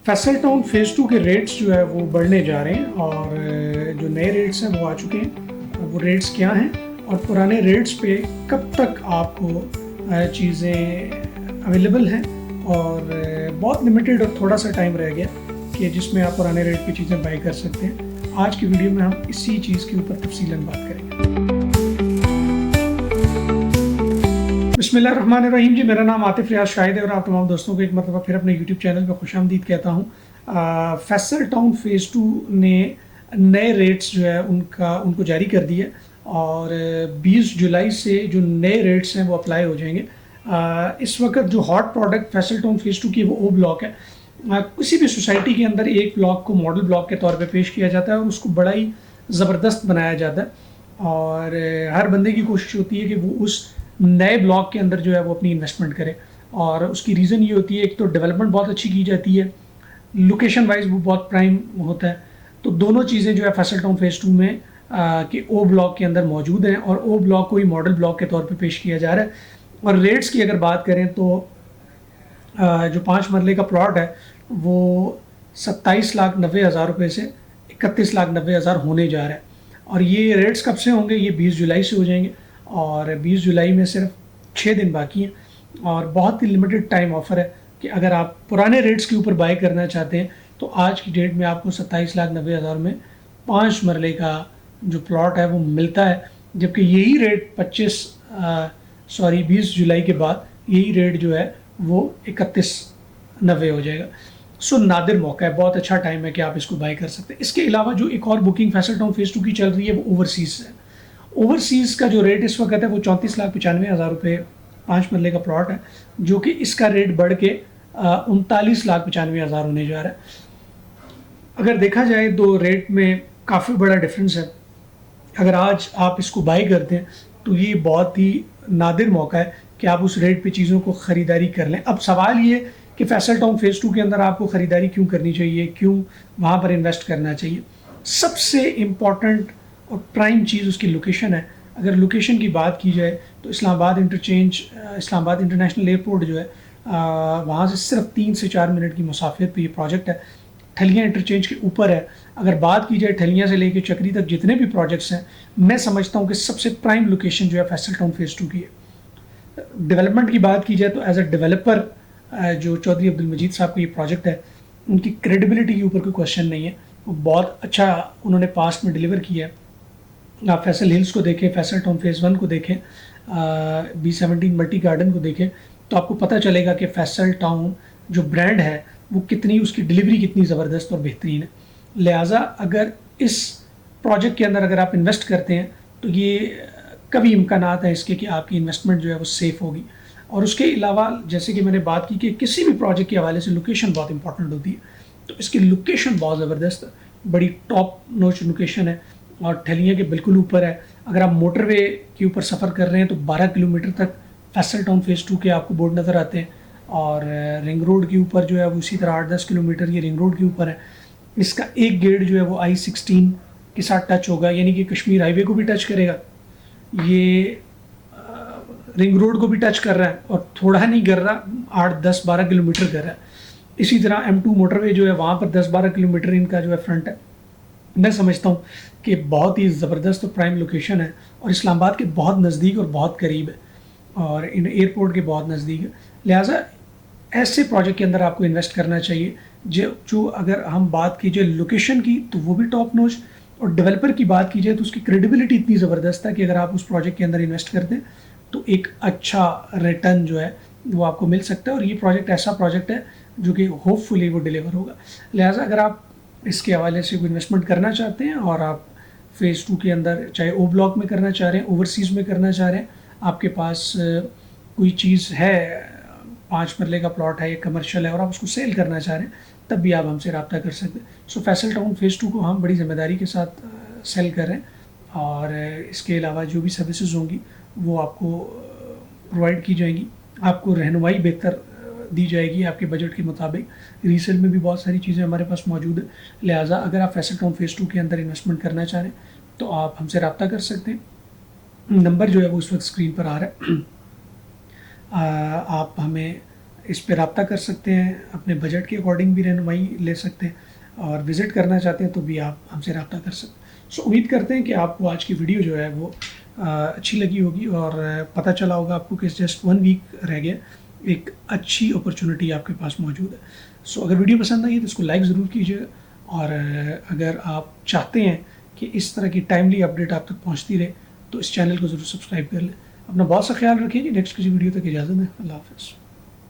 Faisal town phase 2 के rates जो है वो बढ़ने जा रहे हैं और जो नए रेट्स हैं वो आ चुके हैं। वो रेट्स क्या हैं और पुराने रेट्स पे कब तक आपको चीज़ें अवेलेबल हैं और बहुत लिमिटेड और थोड़ा सा टाइम रह गया कि जिसमें आप पुराने रेट पे चीज़ें बाई कर सकते हैं। आज की वीडियो में हम इसी चीज़ के ऊपर तफसीलन बात करेंगे। बिस्मिल्लाहिर्रहमानिर्रहीम जी, मेरा नाम आतिफ रियाज शाहिद है और आप तमाम दोस्तों को एक मरतबा फिर अपने यूट्यूब चैनल पर खुशामदीद कहता हूँ। फैसल टाउन फेज़ 2 ने नए रेट्स जो है उनको जारी कर दिए और 20 जुलाई से जो नए रेट्स हैं वो अप्लाई हो जाएंगे। इस वक्त जो hot product Faisal town phase 2 की वो ओ ब्लॉक है। किसी भी सोसाइटी के अंदर एक ब्लॉक को मॉडल ब्लॉक के तौर पे पेश किया जाता है और उसको बड़ा ही ज़बरदस्त बनाया जाता है और हर बंदे की कोशिश होती है कि वो उस नए ब्लॉक के अंदर जो है वो अपनी इन्वेस्टमेंट करे। और उसकी रीज़न ये होती है, एक तो डेवलपमेंट बहुत अच्छी की जाती है, लोकेशन वाइज वो बहुत प्राइम होता है। तो दोनों चीज़ें जो है फैसल टाउन फेज़ 2 में कि ओ ब्लॉक के अंदर मौजूद हैं और ओ ब्लॉक को ही मॉडल ब्लॉक के तौर पे पेश किया जा रहा है। और रेट्स की अगर बात करें तो जो 5 मरले का प्लॉट है वो 27,90,000 रुपये से 31,90,000 होने जा रहा है। और ये रेट्स कब से होंगे? ये 20 जुलाई से हो जाएंगे और 20 जुलाई में सिर्फ 6 दिन बाकी हैं और बहुत ही लिमिटेड टाइम ऑफ़र है कि अगर आप पुराने रेट्स के ऊपर बाय करना चाहते हैं तो आज की डेट में आपको 27,90,000 में 5 मरले का जो प्लॉट है वो मिलता है। जबकि यही रेट 20 जुलाई के बाद यही रेट जो है वो 31,90 हो जाएगा। सो नादिर मौका है, बहुत अच्छा टाइम है कि आप इसको बाय कर सकते हैं। इसके अलावा जो एक और बुकिंग फैसल टाउन फेज़ 2 की चल रही है वो ओवरसीज़ है। ओवरसीज़ का जो रेट इस वक्त है वो 34,95,000 रुपये 5 मरले का प्लॉट है, जो कि इसका रेट बढ़ के 39,95,000 होने जा रहा है। अगर देखा जाए दो रेट में काफ़ी बड़ा डिफरेंस है। अगर आज आप इसको बाई करते हैं तो ये बहुत ही नादिर मौका है कि आप उस रेट पे चीज़ों को ख़रीदारी कर लें। अब सवाल ये कि फैसल टाउन फेज़ 2 के अंदर आपको ख़रीदारी क्यों करनी चाहिए, क्यों वहाँ पर इन्वेस्ट करना चाहिए? सबसे इम्पॉर्टेंट और प्राइम चीज़ उसकी लोकेशन है। अगर लोकेशन की बात की जाए तो इस्लामाबाद इंटरनेशनल एयरपोर्ट जो है वहाँ से सिर्फ 3 से 4 मिनट की मुसाफियत पे ये प्रोजेक्ट है। ठलियाँ इंटरचेंज के ऊपर है। अगर बात की जाए ठलियाँ से लेकर चक्री तक जितने भी प्रोजेक्ट्स हैं, मैं समझता हूँ कि सबसे प्राइम लोकेशन जो है फैसल टाउन फेज़ 2 की है। डेवलपमेंट की बात की जाए तो एज अ डेवलपर जो चौधरी अब्दुल मजीद साहब का ये प्रोजेक्ट है, उनकी क्रेडिबिलिटी के ऊपर कोई क्वेश्चन नहीं है। वो बहुत अच्छा उन्होंने पास्ट में डिलीवर किया है। आप फैसल हिल्स को देखें, फैसल टाउन फेज़ 1 को देखें, B17 मल्टी गार्डन को देखें तो आपको पता चलेगा कि फैसल टाउन जो ब्रांड है वो कितनी, उसकी डिलीवरी कितनी ज़बरदस्त और बेहतरीन है। लिहाजा अगर इस प्रोजेक्ट के अंदर अगर आप इन्वेस्ट करते हैं तो ये कभी इम्कानात है इसके कि आपकी इन्वेस्टमेंट जो है वो सेफ़ होगी। और उसके अलावा जैसे कि मैंने बात की कि किसी भी प्रोजेक्ट के हवाले से लोकेशन बहुत इंपॉर्टेंट होती है, तो इसकी लोकेशन बहुत ज़बरदस्त है, बड़ी टॉप नोच लोकेशन है और ठलियाँ के बिल्कुल ऊपर है। अगर आप मोटरवे के ऊपर सफ़र कर रहे हैं तो 12 किलोमीटर तक फैसल टाउन फेज़ 2 के आपको बोर्ड नज़र आते हैं और रिंग रोड के ऊपर जो है वो इसी तरह 8-10 किलोमीटर ये रिंग रोड के ऊपर है। इसका एक गेट जो है वो I-16 के साथ टच होगा, यानी कि कश्मीर हाईवे को भी टच करेगा, ये रिंग रोड को भी टच कर रहा है और थोड़ा नहीं कर रहा, 8-10-12 किलोमीटर कर रहा है। इसी तरह M2 मोटरवे जो है वहाँ पर 10-12 किलोमीटर इनका जो है फ्रंट है। मैं समझता हूँ कि बहुत ही ज़बरदस्त और प्राइम लोकेशन है और इस्लामाबाद के बहुत नज़दीक और बहुत करीब है और इन एयरपोर्ट के बहुत नज़दीक है। लिहाजा ऐसे प्रोजेक्ट के अंदर आपको इन्वेस्ट करना चाहिए जो अगर हम बात की जाए लोकेशन की तो वो भी टॉप नॉच, और डेवलपर की बात की जाए तो उसकी क्रेडिबिलिटी इतनी ज़बरदस्त है कि अगर आप उस प्रोजेक्ट के अंदर इन्वेस्ट करते हैं तो एक अच्छा रिटर्न जो है वो आपको मिल सकता है। और ये प्रोजेक्ट ऐसा प्रोजेक्ट है जो कि होपफुली वो डिलीवर होगा। लिहाजा अगर आप इसके हवाले से कोई इन्वेस्टमेंट करना चाहते हैं और आप फेज़ 2 के अंदर चाहे ओ ब्लॉक में करना चाह रहे हैं, ओवरसीज़ में करना चाह रहे हैं, आपके पास कोई चीज़ है, 5 मरले का प्लॉट है, कमर्शियल है और आप उसको सेल करना चाह रहे हैं, तब भी आप हमसे रब्ता कर सकते हैं। सो फैसल टाउन फेज़ 2 को हम बड़ी ज़िम्मेदारी के साथ सेल कर रहे हैं और इसके अलावा जो भी सर्विसेज होंगी वो आपको प्रोवाइड की जाएंगी, आपको रहनुमाई बेहतर दी जाएगी आपके बजट के मुताबिक। रीसेल में भी बहुत सारी चीज़ें हमारे पास मौजूद है। लिहाजा अगर आप फैसल टाउन फेज़ 2 के अंदर इन्वेस्टमेंट करना चाह रहे हैं तो आप हमसे रब्ता कर सकते हैं। नंबर जो है वो उस वक्त स्क्रीन पर आ रहा है, आप हमें اس پہ رابطہ کر سکتے ہیں، اپنے بجٹ کے اکارڈنگ بھی رہنمائی لے سکتے ہیں، اور وزٹ کرنا چاہتے ہیں تو بھی آپ ہم سے رابطہ کر سکتے ہیں۔ سو امید کرتے ہیں کہ آپ کو آج کی ویڈیو جو ہے وہ اچھی لگی ہوگی، اور پتہ چلا ہوگا آپ کو کہ جسٹ 1 ویک رہ گیا، ایک اچھی اپرچونٹی آپ کے پاس موجود ہے۔ سو اگر ویڈیو پسند آئی ہے تو اس کو لائک ضرور کیجیے گا، اور اگر آپ چاہتے ہیں کہ اس طرح کی ٹائملی اپڈیٹ آپ تک پہنچتی رہے تو اس چینل کو ضرور سبسکرائب کر لیں۔ اپنا بہت سا خیال رکھیں جی، نیکسٹ کسی ویڈیو تک اجازت دیں، اللہ حافظ۔